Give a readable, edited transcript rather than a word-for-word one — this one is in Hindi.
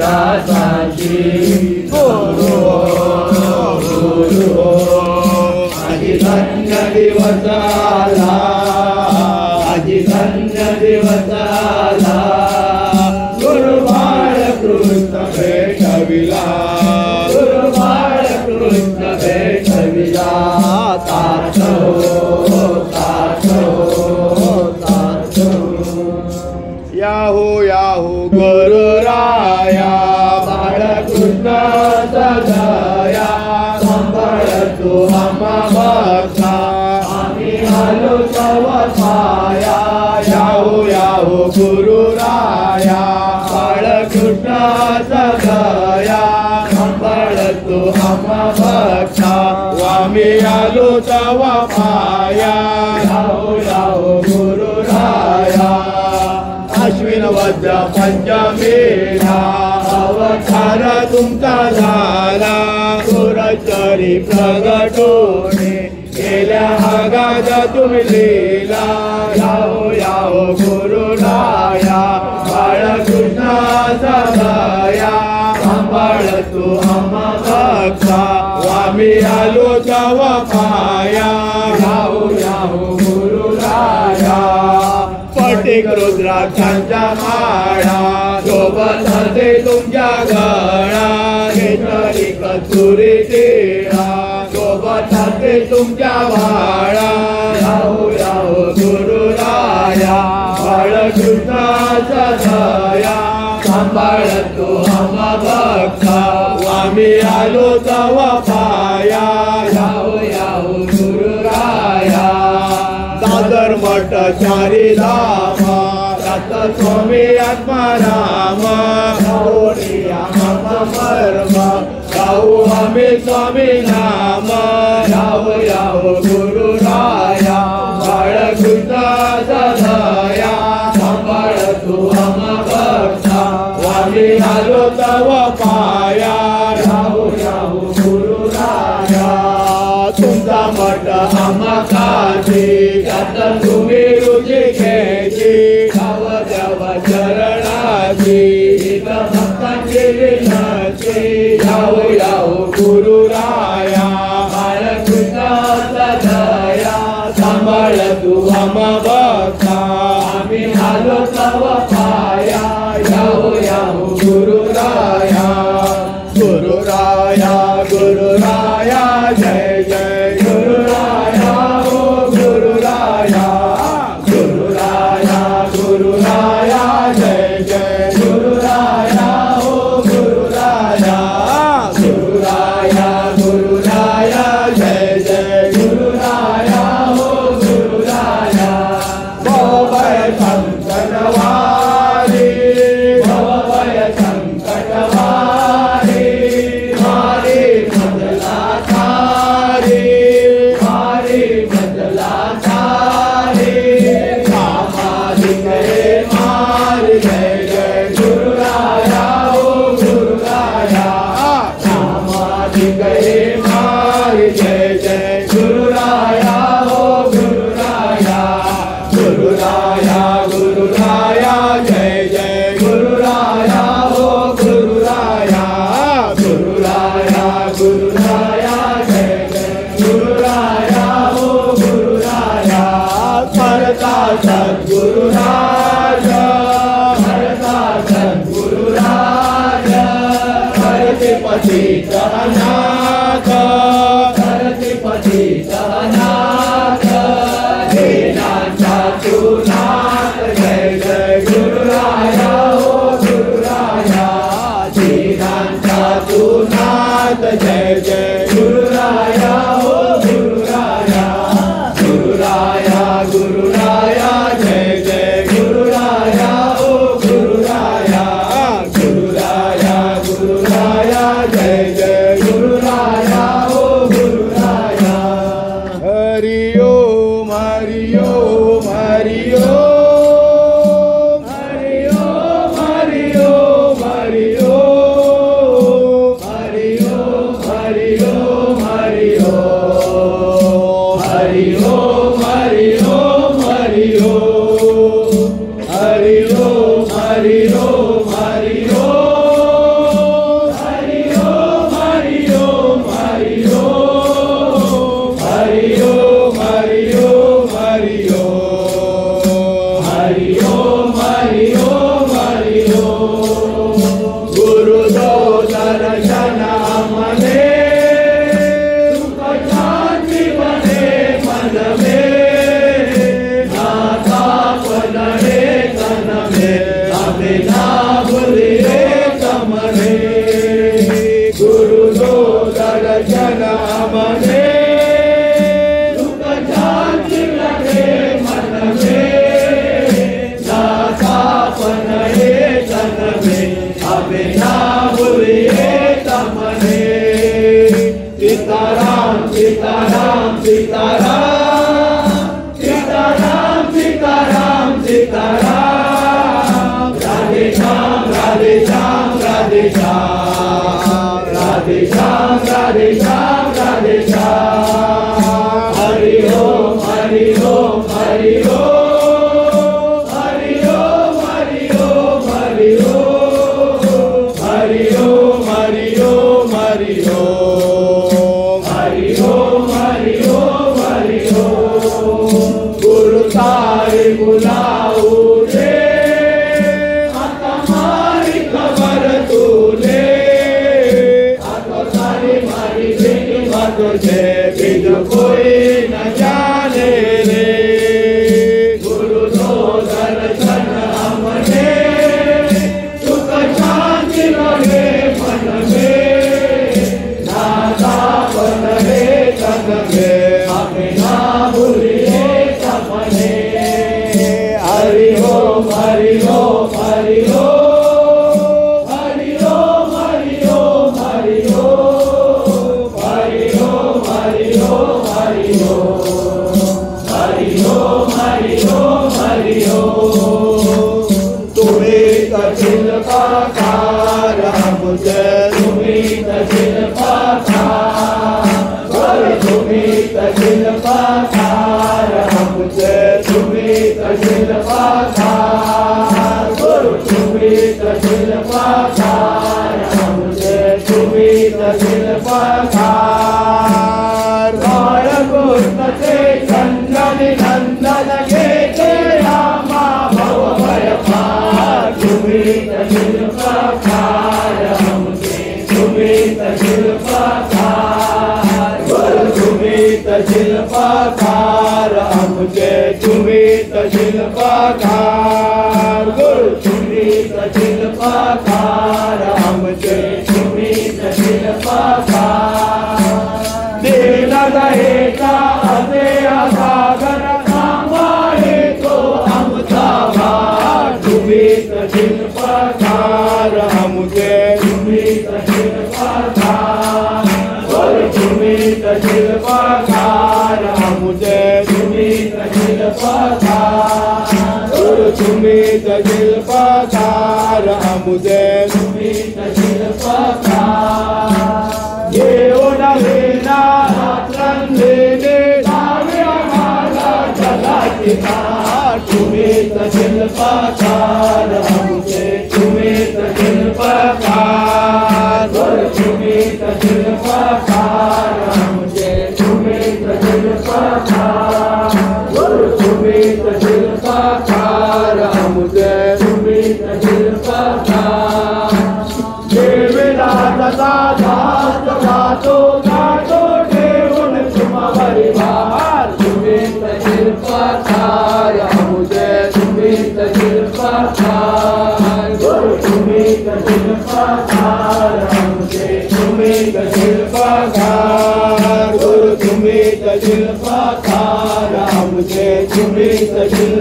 दासाची गुरु गुरु आजी धन्य दिवस आला आजी धन्य दिवस आला गुरु बाळकृष्ण भेटविला गुरु बाळकृष्ण भेटविला तात हो तात हो तात याहू याहू गुरुराया बाळकृष्ण सदया सांभाळतो आम्हा भक्ता आम्ही आलो तव पाया याहू याहू गुरुराया बाळकृष्ण सदया सांभाळतो आम्हा भक्ता आम्ही आलो तव पाया याहू याहू गुरुराया अश्विन वद्र पंचमीला अवतार तुमचा झाला गुरचरी प्रगटोने गेल्या भागात तुम्ही लीला याहो याहो गुरुराया बाळकृष्णाचा दया सांभाळतो आम्हा भक्ता आम्ही आलो तव पाया याहो याहो गुरुराया पटिक रुद्राक्षांच्या माळा सोबत हसे तुमच्या गळा घेतली कस्तुरी टिळा सोबत हसे तुमच्या वाळा याहो याहो गुरुराया बाळकृष्णाचा दया सांभाळतो आम्हा भक्ता आम्ही आलो तव पाया याहो याहो गुरुराया दादर मठ चारी धाम रात स्वामी आत्माराम गाऊनिया मर्म गाऊ आम्ही स्वामी नाम याहो याहो गुरुराया बाळकृष्णाचा दया सांभाळतो आम्हा भक्ता आम्ही आलो तव पाया याहो याहो गुरुराया तुमचा मठ आम्हा काठी त्यात तुम्ही रुची घ्यायची गाव देव चरणाची भक्तांची विनंती याहो याहो गुरुराया बाळकृष्णाचा दया सांभाळतो आम्हा भक्ता आम्ही आलो तव पाया याहो याहो गुरुराया गुरुराया गुरुराया जय जय गुरुराया हो गुरुराया गुरुराया गुरुराया जय जय गुरुराया हो गुरुराया गुरुराया गुरुराया जय जय गुरुराया हो गुरुराया भवभय संकटवारी भवभय संकटवारी मारी बदला तारी मारी बदला तारी कामाली गए मार जय जय गुरुराया हो गुरुराया कामाली गए मार जय जय गुरुराया हो गुरुराया गुरुराया गुरुराया जय जय गुरुराया हो गुरुराया गुरुराया गुरुराया जय जय गुरुराया हो गुरुराया भरता सद्गुरुराज भरता सद्गुरुराज भरते पतित अनाथ भरते पतित अनाथ दीनांचा तू नाथ जय जय गुरुराया हो गुरुराया दीनांचा तू नाथ जय जय गुरुराया हो गुरुराया गुरुराया गुरुराया जय जय गुरुराया हो गुरुराया गुरुराया गुरुराया जय जय गुरुराया गुरु दो दर्शन हमने सुख शांति बने मन में नाता पलड़े तन में हमें ना भूलिए तमने गुरु दो दर्शन हमने सुख शांति लगे मन में नाता पलड़े तन में हमें ना भूलिए तमने सीताराम सीताराम सीताराम सीताराम सीताराम सीताराम राधे श्याम राधे श्याम राधे श्याम राधे श्याम राधे श्याम राधे श्याम हरि ओम हरि ओम हरि ओम हरि ओम हरि ओम हरि ओम हरि ओम हरि ओम हरि ओम हरि ओम हरि ओम हरि ओम गुरु तारे बुलाऊ रे हमारी खबर तूने आतो तारी मारी बिन बातों से बिन कोई न जाने रे गुरु दो दर्शन हमने सुख शांति लगे मन में नाता बने तन में हमें ना भूलिए सपने हरि ओम हरि ओम हरि ओम हरि ओम हरि ओम हरि ओम हरि ओम हरि ओम हरि ओम हरि ओम हरि ओम हरि ओम तुम्हें कठिन पाकार हमसे तुम्हें कठिन पाकार तुम्हें कठिन पाकार हमसे तुम्हें कठिन पाकार गुरु तुम्हें कठिन पाकार हमसे तुम्हें कठिन पाकार बालकुंड से चंदन नंदन के रामा भव भय पार तुम्हें कठिन पाकार हमसे तुम्हें कठिन पाकार गुरु तुम्हें कठिन पाकार हमसे तुम्हें कठिन पाकार गुरु तुम्हें कठिन पाकार हमसे तुम्हें कठिन पाकार दिन रहेगा असे सागर सांभाले तो हम साभार तुम्हें कठिन पाकार हमसे तुम्हें कठिन पाकार गुरु तुम्हें कठिन पाकार हमसे तुम्हें कठिन पाकार गुरु तुम्हें कठिन पाकार हमसे तुम्हें कठिन पाकार ये ओना लेना रात्रन लेने दावे हमारा जला चिता तुम्हें कठिन पाकार हमसे तुम्हें कठिन पाकार गुरु तुम्हें कठिन पाकार हमसे तुम्हें कठिन पाकार गुरु तुम्हें कठिन पाकार हमसे तुम्हें कठिन पाकार देवला दता दास गातो गातो देवन तुम परिवार तुम्हें कठिन पाकार हमसे तुम्हें कठिन पाकार गुरु तुम्हें कठिन पाकार हमसे तुम्हें कठिन पाकार गुरु तुम्हें कठिन पाकार हमसे तुम्हें कठिन